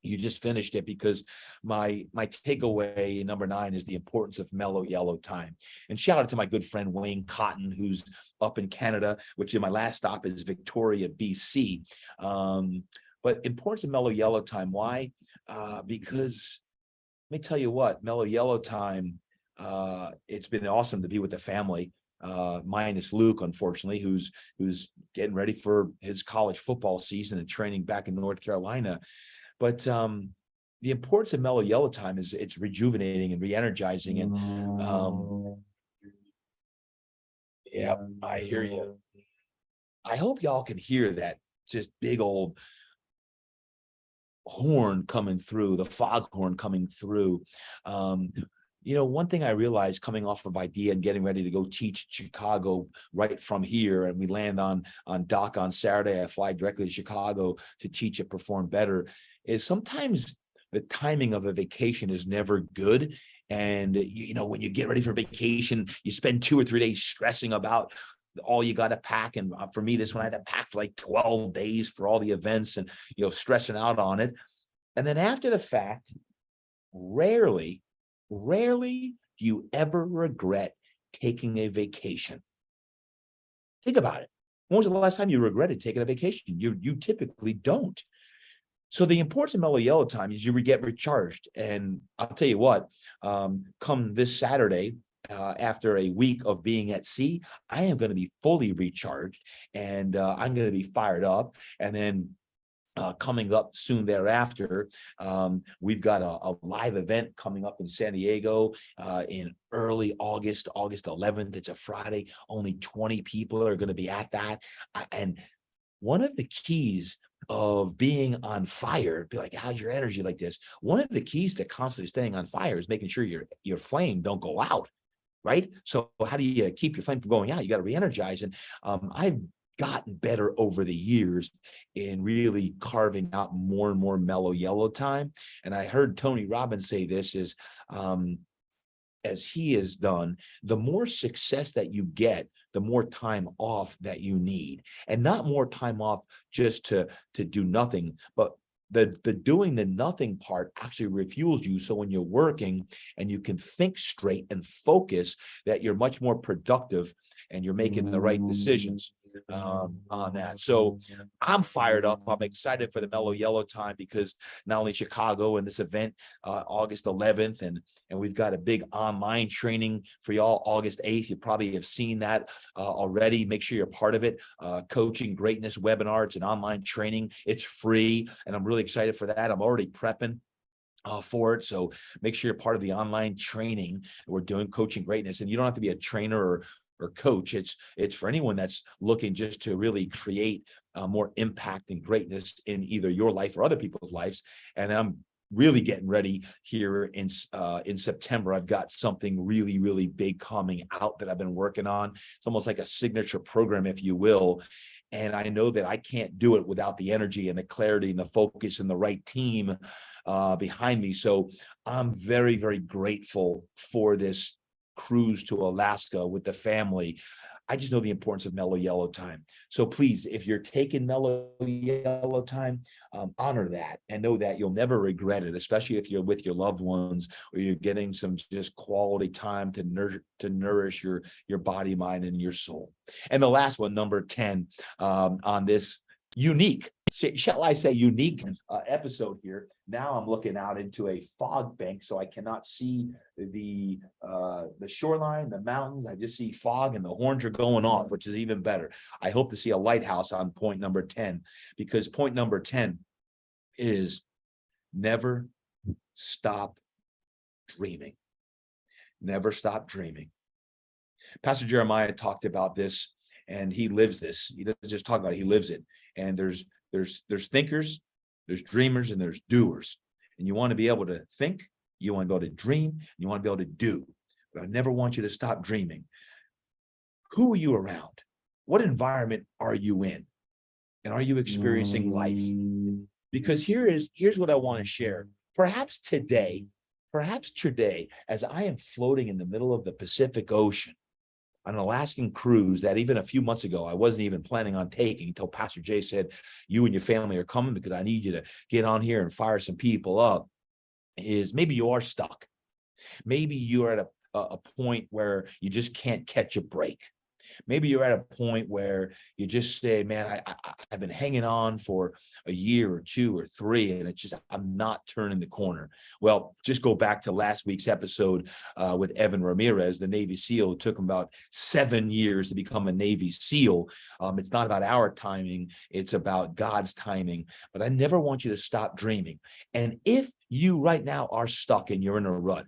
you just finished it, because my takeaway, number 9, is the importance of mellow yellow time. And shout out to my good friend Wayne Cotton, who's up in Canada, which in my last stop is Victoria, BC. But importance of mellow yellow time. Why? Because let me tell you what, mellow yellow time, it's been awesome to be with the family. Minus Luke, unfortunately, who's getting ready for his college football season and training back in North Carolina. But the importance of mellow yellow time is it's rejuvenating and re-energizing. And yeah, I hear you. I hope y'all can hear that just big old horn coming through, the foghorn coming through. One thing I realized coming off of IDEA and getting ready to go teach Chicago right from here, and we land on dock on Saturday. I fly directly to Chicago to teach at Perform Better, is sometimes the timing of a vacation is never good. And, when you get ready for vacation, you spend 2 or 3 days stressing about all you got to pack. And for me, this one, I had to pack for like 12 days for all the events and, stressing out on it. And then after the fact, rarely do you ever regret taking a vacation. Think about it. When was the last time you regretted taking a vacation? You typically don't. So the importance of mellow yellow time is you get recharged. And I'll tell you what, come this Saturday, after a week of being at sea, I am going to be fully recharged, and I'm going to be fired up. And then coming up soon thereafter, we've got a live event coming up in San Diego in early August 11th. It's a Friday. Only 20 people are going to be at that. And one of the keys of being on fire, be like, how's your energy like this? One of the keys to constantly staying on fire is making sure your flame don't go out, right? So how do you keep your flame from going out? You got to re-energize. And I've gotten better over the years in really carving out more and more mellow yellow time. And I heard Tony Robbins say this is, as he has done, the more success that you get, the more time off that you need. And not more time off just to do nothing, but the doing the nothing part actually refuels you. So when you're working and you can think straight and focus, that you're much more productive and you're making the right decisions on that. So I'm fired up. I'm excited for the Mellow Yellow time, because not only Chicago and this event August 11th, and we've got a big online training for y'all August 8th. You probably have seen that already. Make sure you're part of it. Coaching Greatness webinar. It's an online training. It's free, and I'm really excited for that. I'm already prepping for it. So make sure you're part of the online training we're doing, Coaching Greatness. And you don't have to be a trainer or coach. It's for anyone that's looking just to really create more impact and greatness in either your life or other people's lives. And I'm really getting ready here in September. I've got something really, really big coming out that I've been working on. It's almost like a signature program, if you will. And I know that I can't do it without the energy and the clarity and the focus and the right team behind me. So I'm very, very grateful for this cruise to Alaska with the family. I just know the importance of Mellow Yellow time. So please, if you're taking Mellow Yellow time, honor that and know that you'll never regret it, especially if you're with your loved ones or you're getting some just quality time to nourish your body, mind, and your soul. And the last one, number 10, on this unique, shall I say unique episode here. Now I'm looking out into a fog bank, so I cannot see the shoreline, the mountains. I just see fog and the horns are going off, which is even better. I hope to see a lighthouse on point number 10, because point number 10 is never stop dreaming. Never stop dreaming. Pastor Jeremiah talked about this, and he lives this. He doesn't just talk about it, he lives it. And there's thinkers, there's dreamers, and there's doers. And you want to be able to think, you want to be able to dream, and you want to be able to do. But I never want you to stop dreaming. Who are you around? What environment are you in? And are you experiencing life? Because here's what I want to share. Perhaps today, as I am floating in the middle of the Pacific Ocean, on an Alaskan cruise that even a few months ago I wasn't even planning on taking, until Pastor Jay said, you and your family are coming because I need you to get on here and fire some people up, is maybe you are stuck. Maybe you're at a point where you just can't catch a break. Maybe you're at a point where you just say, man, I've been hanging on for a year or two or three, and it's just, I'm not turning the corner. Well, just go back to last week's episode with Evan Ramirez, the Navy SEAL. It took him about 7 years to become a Navy SEAL. It's not about our timing. It's about God's timing. But I never want you to stop dreaming. And if you right now are stuck and you're in a rut,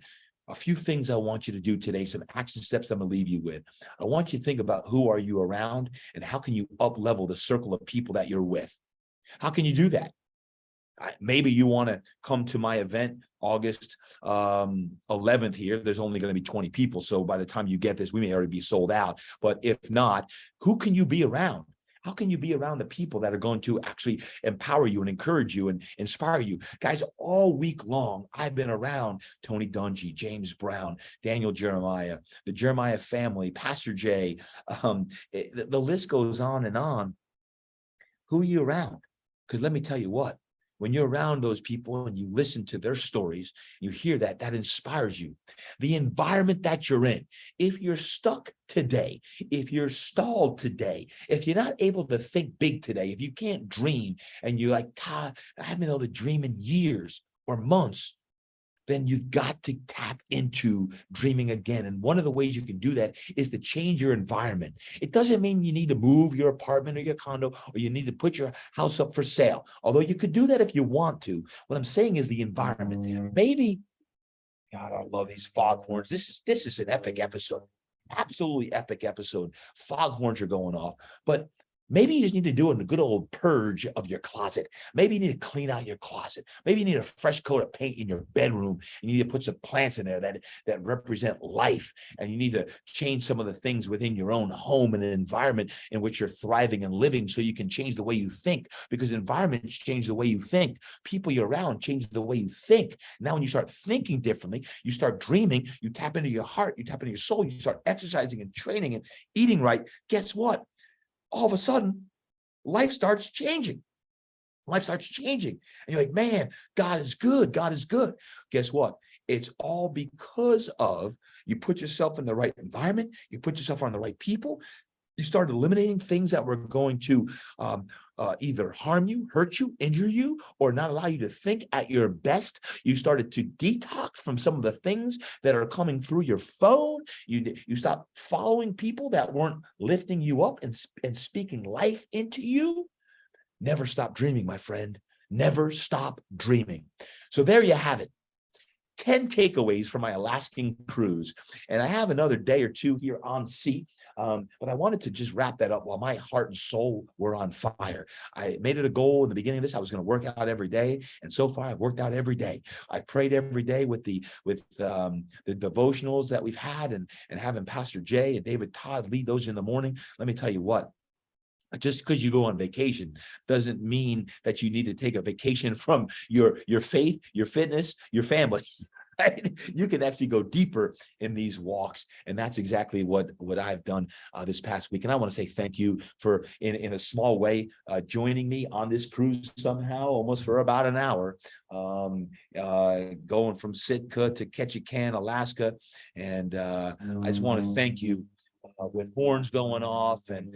a few things I want you to do today, some action steps I'm going to leave you with. I want you to think about who are you around and how can you up-level the circle of people that you're with. How can you do that? Maybe you want to come to my event August 11th here. There's only going to be 20 people. So by the time you get this, we may already be sold out. But if not, who can you be around? How can you be around the people that are going to actually empower you and encourage you and inspire you? Guys, all week long, I've been around Tony Dungy, James Brown, Daniel Jeremiah, the Jeremiah family, Pastor Jay. The list goes on and on. Who are you around? Because let me tell you what, when you're around those people and you listen to their stories, you hear that inspires you. The environment that you're in, if you're stuck today, if you're stalled today, if you're not able to think big today, if you can't dream and you're like, Todd, I haven't been able to dream in years or months, then you've got to tap into dreaming again. And one of the ways you can do that is to change your environment. It doesn't mean you need to move your apartment or your condo, or you need to put your house up for sale, although you could do that if you want to. What I'm saying is the environment. Maybe, God, I love these foghorns. This is an epic episode, absolutely epic episode. Foghorns are going off. But Maybe you just need to do a good old purge of your closet. Maybe you need to clean out your closet. Maybe you need a fresh coat of paint in your bedroom. And you need to put some plants in there that represent life. And you need to change some of the things within your own home and an environment in which you're thriving and living, so you can change the way you think, because environments change the way you think. People you're around change the way you think. Now, when you start thinking differently, you start dreaming, you tap into your heart, you tap into your soul, you start exercising and training and eating right. Guess what? All of a sudden, life starts changing. Life starts changing. And you're like, man, God is good. God is good. Guess what? It's all because of you put yourself in the right environment. You put yourself around the right people. You start eliminating things that were going to either harm you, hurt you, injure you, or not allow you to think at your best. You started to detox from some of the things that are coming through your phone. You stopped following people that weren't lifting you up and speaking life into you. Never stop dreaming, my friend. Never stop dreaming. So there you have it. 10 takeaways from my Alaskan cruise. And I have another day or two here on sea, but I wanted to just wrap that up while my heart and soul were on fire. I made it a goal in the beginning of this. I was going to work out every day. And so far, I've worked out every day. I prayed every day with the devotionals that we've had, and having Pastor Jay and David Todd lead those in the morning. Let me tell you what. Just because you go on vacation doesn't mean that you need to take a vacation from your faith, your fitness, your family. Right? You can actually go deeper in these walks, and that's exactly what I've done this past week. And I want to say thank you for, in a small way, joining me on this cruise somehow, almost for about an hour, going from Sitka to Ketchikan, Alaska, and I just want to thank you. With horns going off and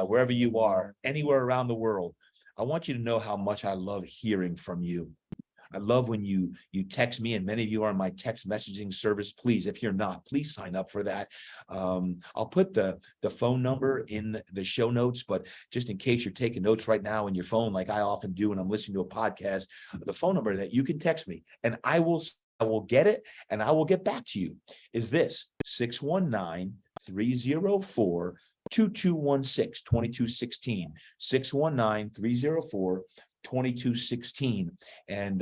wherever you are, anywhere around the world, I want you to know how much I love hearing from you. I love when you text me, and many of you are on my text messaging service. Please, if you're not, please sign up for that. I'll put the phone number in the show notes, but just in case you're taking notes right now in your phone, like I often do when I'm listening to a podcast, the phone number that you can text me, and I will get it, and I will get back to you, is this: 619-304-2216, 2216, 619-304-2216. And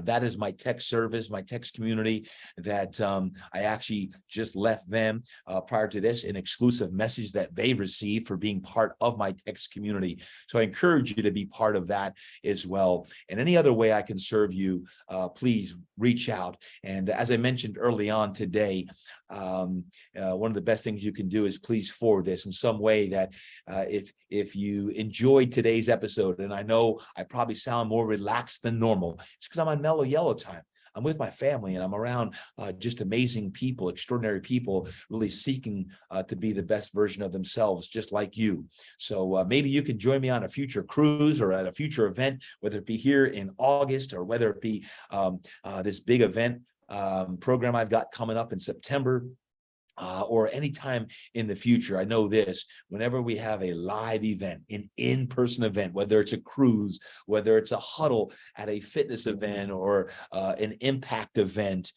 that is my text service, my text community that I actually just left them prior to this, an exclusive message that they received for being part of my text community. So I encourage you to be part of that as well. And any other way I can serve you, please reach out. And as I mentioned early on today, one of the best things you can do is please forward this in some way that if you enjoyed today's episode, and I know I probably sound more relaxed than normal, it's because I'm on mellow yellow time. I'm with my family, and I'm around just amazing people, extraordinary people, really seeking to be the best version of themselves, just like you. So maybe you can join me on a future cruise or at a future event, whether it be here in August or whether it be this big event program I've got coming up in September. Or anytime in the future. I know this: whenever we have a live event, an in-person event, whether it's a cruise, whether it's a huddle at a fitness event or an impact event,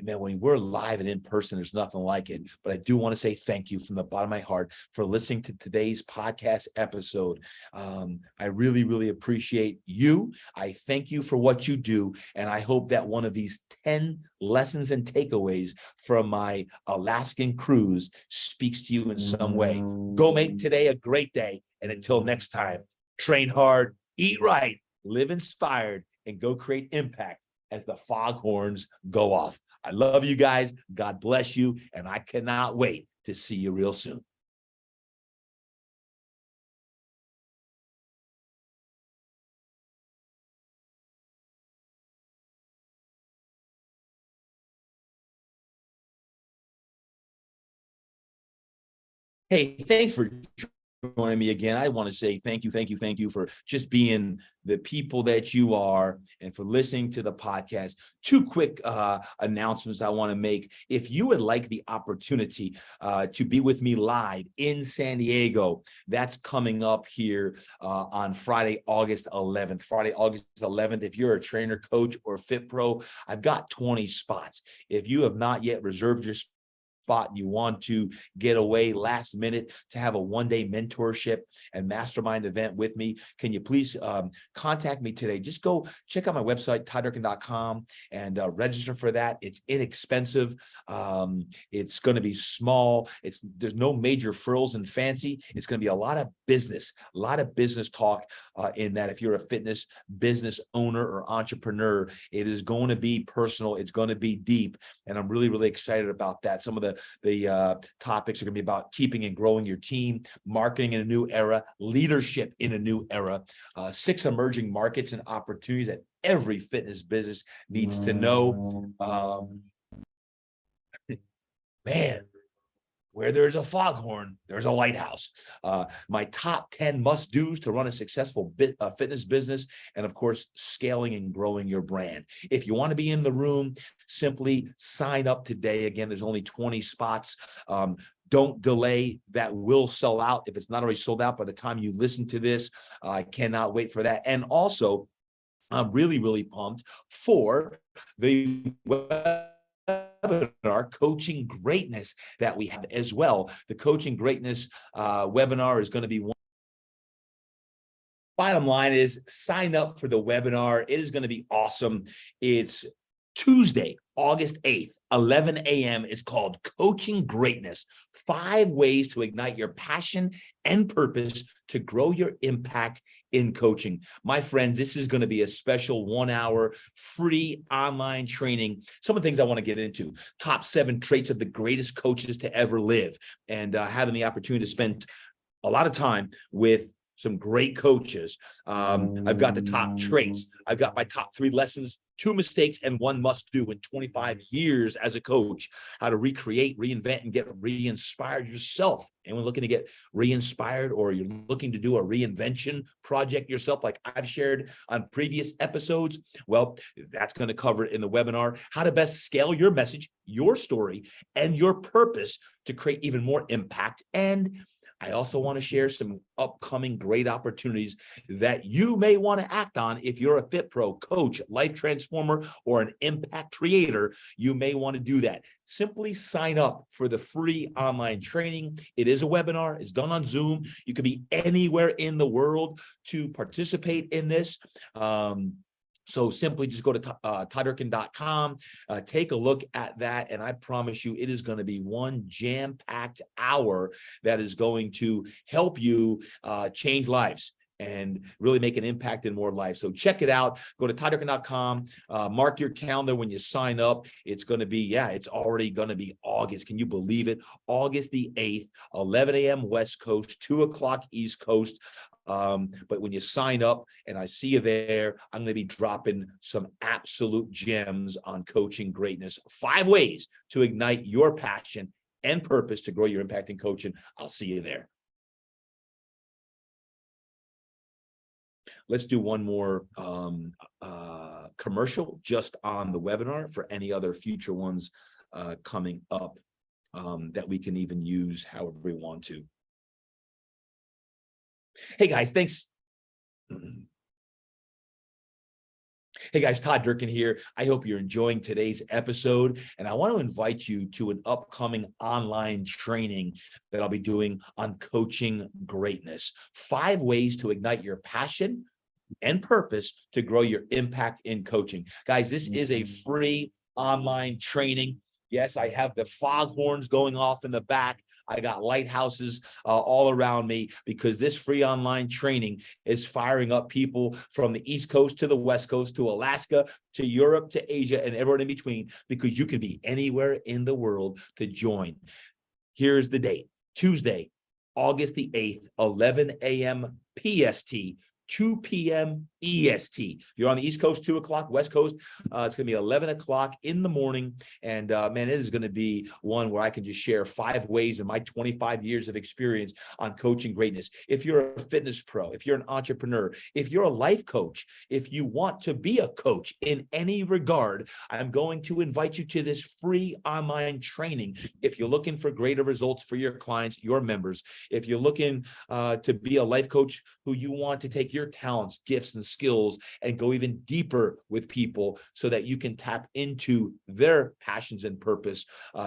man, when we're live and in person, there's nothing like it. But I do want to say thank you from the bottom of my heart for listening to today's podcast episode. I really, really appreciate you. I thank you for what you do. And I hope that one of these 10 lessons and takeaways from my Alaskan cruise speaks to you in some way. Go make today a great day. And until next time, train hard, eat right, live inspired, and go create impact as the foghorns go off. I love you guys. God bless you. And I cannot wait to see you real soon. Hey, thanks for joining me again. I want to say thank you for just being the people that you are and for listening to the podcast. Two quick announcements I want to make. If you would like the opportunity to be with me live in San Diego, that's coming up here on Friday, August 11th. Friday, August 11th. If you're a trainer, coach, or fit pro, I've got 20 spots. If you have not yet reserved your spot, spot and you want to get away last minute to have a one-day mentorship and mastermind event with me, can you please contact me today? Just go check out my website, toddurkin.com, and register for that. It's inexpensive. It's going to be small. There's no major frills and fancy. It's going to be a lot of business talk in that. If you're a fitness business owner or entrepreneur, it is going to be personal. It's going to be deep. And I'm really, really excited about that. Some of the topics are going to be about keeping and growing your team, marketing in a new era, leadership in a new era, 6 emerging markets and opportunities that every fitness business needs to know. Man, where there's a foghorn, there's a lighthouse. My top 10 must-dos to run a successful fitness business, and of course, scaling and growing your brand. If you want to be in the room, simply sign up today. Again, there's only 20 spots. Don't delay. That will sell out if it's not already sold out by the time you listen to this. I cannot wait for that. And also, I'm really, really pumped for the webinar, Coaching Greatness, that we have as well. The Coaching Greatness webinar is going to be one. Bottom line is, sign up for the webinar. It is going to be awesome. It's Tuesday, August 8th, 11 a.m. It's called Coaching Greatness, 5 ways to ignite your passion and purpose to grow your impact in coaching. My friends, this is going to be a special 1-hour free online training. Some of the things I want to get into: top 7 traits of the greatest coaches to ever live, and having the opportunity to spend a lot of time with some great coaches. I've got the top traits. I've got my top 3 lessons, 2 mistakes, and 1 must-do in 25 years as a coach. How to recreate, reinvent, and get re-inspired yourself. Anyone looking to get re-inspired, or you're looking to do a reinvention project yourself, like I've shared on previous episodes? Well, that's going to cover it in the webinar. How to best scale your message, your story, and your purpose to create even more impact. And I also want to share some upcoming great opportunities that you may want to act on. If you're a Fit Pro, coach, life transformer, or an impact creator, you may want to do that. Simply sign up for the free online training. It is a webinar. It's done on Zoom. You could be anywhere in the world to participate in this. So simply just go to toddurkin.com, take a look at that, and I promise you it is going to be one jam-packed hour that is going to help you change lives and really make an impact in more lives. So check it out. Go to toddurkin.com, mark your calendar when you sign up. It's going to be, it's already going to be August. Can you believe it? August the 8th, 11 a.m. West Coast, 2 o'clock East Coast. But when you sign up and I see you there, I'm going to be dropping some absolute gems on coaching greatness. 5 ways to ignite your passion and purpose to grow your impact in coaching. I'll see you there. Let's do one more commercial just on the webinar for any other future ones coming up that we can even use however we want to. Hey guys, thanks. Hey guys, Todd Durkin here. I hope you're enjoying today's episode, and I want to invite you to an upcoming online training that I'll be doing on coaching greatness. 5 ways to ignite your passion and purpose to grow your impact in coaching. Guys, this is a free online training. Yes, I have the foghorns going off in the back. I got lighthouses all around me, because this free online training is firing up people from the East Coast to the West Coast, to Alaska, to Europe, to Asia, and everyone in between, because you can be anywhere in the world to join. Here's the date: Tuesday, August the 8th, 11 a.m. PST, 2 p.m. EST. If you're on the East Coast, 2 o'clock, West Coast, it's going to be 11 o'clock in the morning. And man, it is going to be one where I can just share 5 ways in my 25 years of experience on coaching greatness. If you're a fitness pro, if you're an entrepreneur, if you're a life coach, if you want to be a coach in any regard, I'm going to invite you to this free online training. If you're looking for greater results for your clients, your members, if you're looking to be a life coach who you want to take your talents, gifts, and skills and go even deeper with people so that you can tap into their passions and purpose.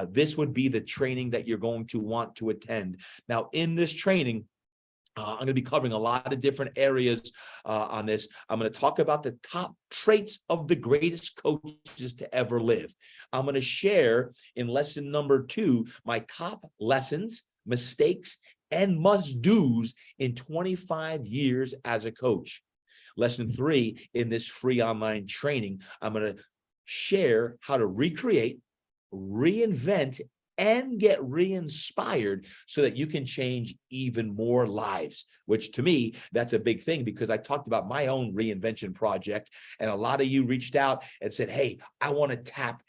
This would be the training that you're going to want to attend. Now, in this training, I'm going to be covering a lot of different areas on this. I'm going to talk about the top traits of the greatest coaches to ever live. I'm going to share in lesson number 2 my top lessons, mistakes, and must-dos in 25 years as a coach. Lesson 3, in this free online training, I'm going to share how to recreate, reinvent, and get re-inspired so that you can change even more lives, which to me, that's a big thing, because I talked about my own reinvention project, and a lot of you reached out and said, hey, I want to tap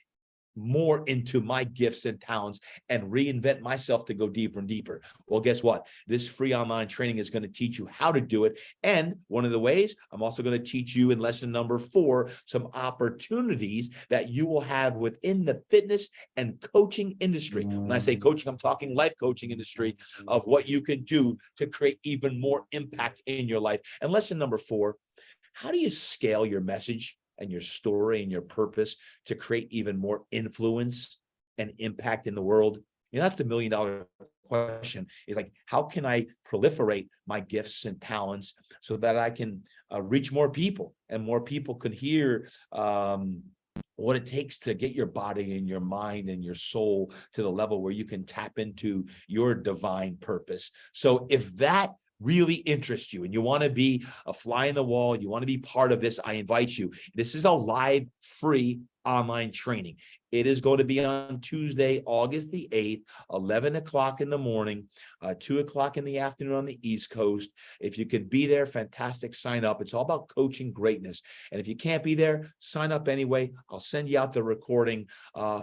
more into my gifts and talents and reinvent myself to go deeper and deeper. Well, guess what? This free online training is going to teach you how to do it. And one of the ways, I'm also going to teach you in lesson number 4, some opportunities that you will have within the fitness and coaching industry. When I say coaching, I'm talking life coaching industry, of what you can do to create even more impact in your life. And lesson number 4, how do you scale your message and your story and your purpose to create even more influence and impact in the world? You know, that's the $1 million question, is like, how can I proliferate my gifts and talents so that I can reach more people, and more people can hear what it takes to get your body and your mind and your soul to the level where you can tap into your divine purpose. So if that really interests you and you want to be a fly in the wall, you want to be part of this, I invite you. This is a live, free online training. It is going to be on Tuesday, August the 8th, 11 o'clock in the morning, 2 o'clock in the afternoon on the East Coast. If you could be there, fantastic, sign up. It's all about coaching greatness. And if you can't be there, sign up anyway. I'll send you out the recording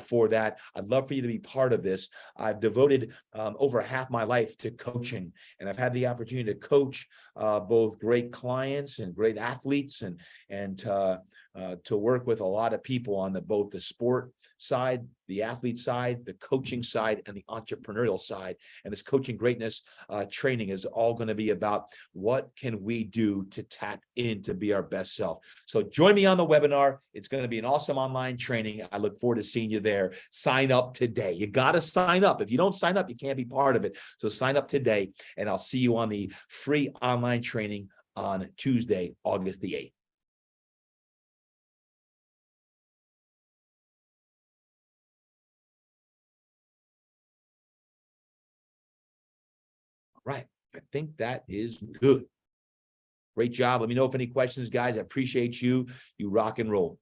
for that. I'd love for you to be part of this. I've devoted over half my life to coaching, and I've had the opportunity to coach both great clients and great athletes, and to work with a lot of people on both the sport side, the athlete side, the coaching side, and the entrepreneurial side. And this coaching greatness training is all going to be about what can we do to tap in to be our best self. So join me on the webinar. It's going to be an awesome online training. I look forward to seeing you there. Sign up today. You got to sign up. If you don't sign up, you can't be part of it. So sign up today, and I'll see you on the free online training on Tuesday, August the 8th. Right. I think that is good. Great job. Let me know if any questions, guys. I appreciate you. You rock and roll.